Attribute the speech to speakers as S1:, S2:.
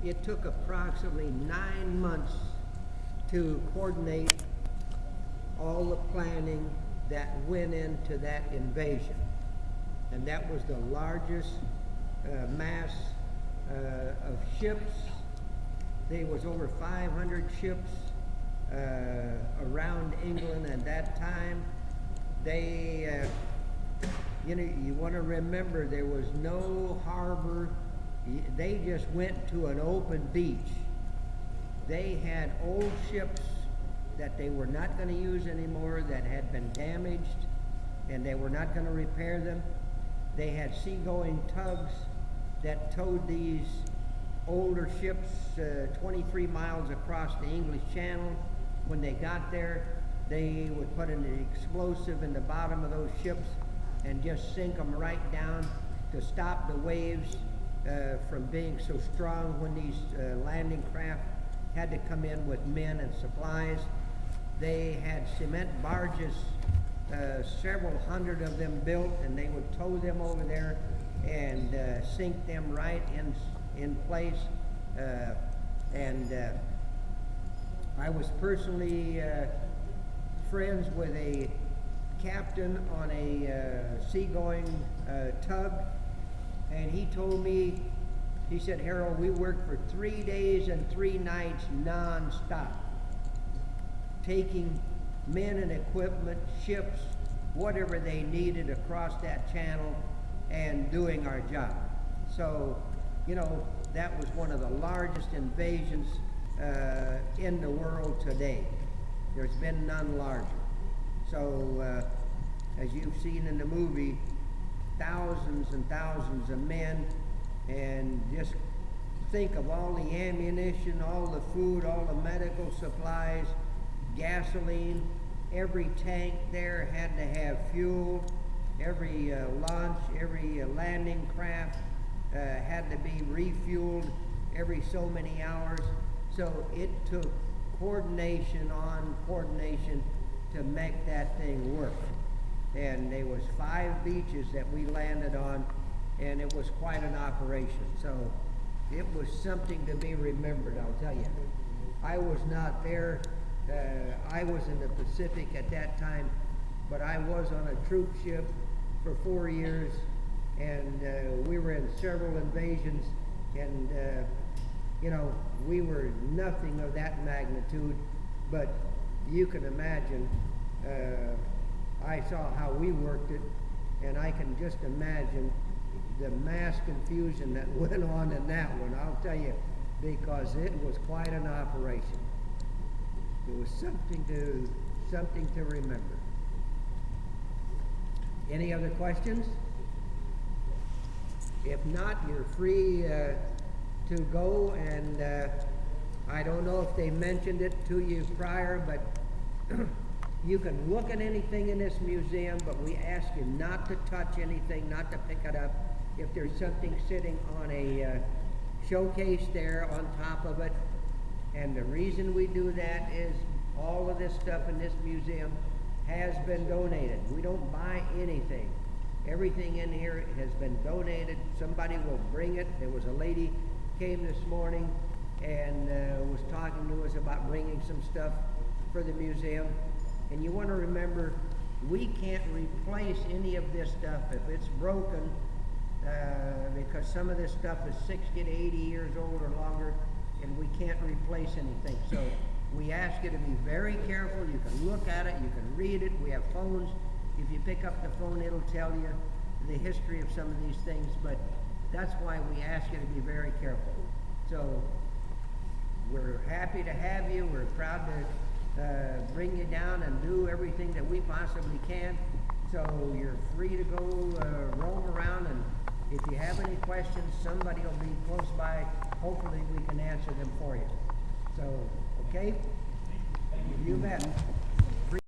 S1: it took approximately 9 months to coordinate all the planning that went into that invasion. And that was the largest mass of ships. There was over 500 ships around England at that time. They, you know, you want to remember there was no harbor. They just went to an open beach. They had old ships that they were not going to use anymore, that had been damaged, and they were not going to repair them. They had seagoing tugs that towed these older ships 23 miles across the English Channel. When they got there, they would put an explosive in the bottom of those ships and just sink them right down to stop the waves from being so strong when these landing craft had to come in with men and supplies. They had cement barges, several hundred of them built, and they would tow them over there and sink them right in place. I was personally friends with a captain on a seagoing tug, and he told me, he said, "Harold, we worked for 3 days and 3 nights non-stop, taking men and equipment, ships, whatever they needed across that channel and doing our job." So, you know, that was one of the largest invasions in the world today. There's been none larger. So, as you've seen in the movie, thousands and thousands of men, and just think of all the ammunition, all the food, all the medical supplies, gasoline. Every tank there had to have fuel. Every launch, every landing craft had to be refueled every so many hours. So it took coordination on coordination to make that thing work. And there was 5 beaches that we landed on, and it was quite an operation. So it was something to be remembered, I'll tell you. I was not there. I was in the Pacific at that time, but I was on a troop ship for 4 years, and we were in several invasions, and you know, we were nothing of that magnitude, but you can imagine, I saw how we worked it, and I can just imagine the mass confusion that went on in that one, I'll tell you, because it was quite an operation. It was something to remember. Any other questions? If not, you're free to go, and I don't know if they mentioned it to you prior, but you can look at anything in this museum, but we ask you not to touch anything, not to pick it up. If there's something sitting on a showcase there on top of it, and the reason we do that is all of this stuff in this museum has been donated. We don't buy anything. Everything in here has been donated. Somebody will bring it. There was a lady came this morning and was talking to us about bringing some stuff for the museum. And you want to remember, we can't replace any of this stuff if it's broken, because some of this stuff is 60 to 80 years old or longer, and we can't replace anything. So we ask you to be very careful. You can look at it, you can read it. We have phones. If you pick up the phone, it'll tell you the history of some of these things, but that's why we ask you to be very careful. So we're happy to have you. We're proud to bring you down and do everything that we possibly can. So you're free to go roam around, and if you have any questions, somebody will be close by. Hopefully we can answer them for you. So, okay? You bet.